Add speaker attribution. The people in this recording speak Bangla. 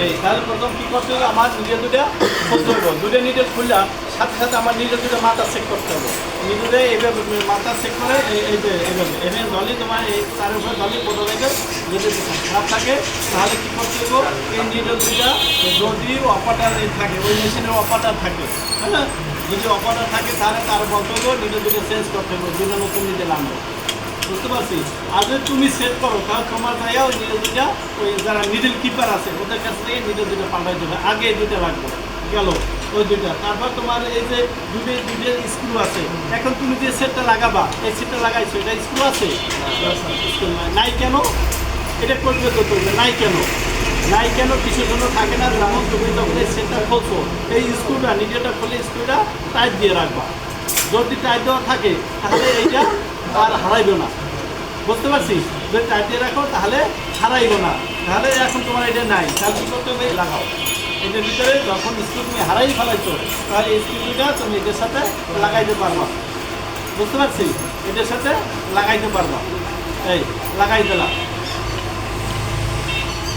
Speaker 1: এই তাহলে প্রথম কী করতে হবে, আমার নিজে দুটা খুলতে হবে। দুটো নিজে খুললাম, সাথে সাথে আমার নিজে দুটো মাথা চেক করতে হবে। নিজেদের এইভাবে মাথা চেক করে এই যে এইভাবে এনে জলই তোমার এই তার উপরে জলই পড়ে রেখে যদি খারাপ থাকে তাহলে কী করতে হবে, এই নিজের দুটা যদি অপারেটার থাকে, ওই মেশিনের অপারেটার থাকে, হ্যাঁ, যদি অপারেটার থাকে তাহলে তার বলতে হবে নিজের দুটো চেঞ্জ করতে হবে, দুটো নতুন নিজে নামবে। বুঝতে পারছি? আর যদি তুমি সেট করো তাহলে তোমার ভাইয়া ওই নিডল দুটা, ওই যারা নিডল কিপার আছে ওদের কাছ থেকে নিডল দুটো পাল্টাই দেবে। আগে এই দুটো লাগবে, গেল ওই দুইটা। তারপর তোমার এই যে দুটো স্ক্রু আছে, এখন তুমি যে সেটটা লাগাবা, এই সেটটা লাগাইছো, এটা স্ক্রু আছে? স্ক্রু নাই কেন? এটা করবে তো করবে, নাই কেন? নাই কেন কিছুর জন্য থাকে না। যেমন তুমি যখন এই সেটটা খুলছো, এই স্ক্রুটা নিজেটা খুলে স্ক্রুটা টাইট দিয়ে রাখবা। যদি টাইট দেওয়া থাকে তাহলে এইটা আর হারাইবে না। বুঝতে পারছি? যদি টাইট দিয়ে রাখো তাহলে হারাইব না। তাহলে এখন তোমার এটা নাই, তাহলে কী করতে হবে, লাগাও। এটার ভিতরে যখন স্ক্রু তুমি হারাই ফেলাইছো তাহলে এই স্ক্রুটা তুমি এটার সাথে লাগাইতে পারবা। বুঝতে পারছি? এটার সাথে লাগাইতে পারবা। এই লাগাই দিলাম।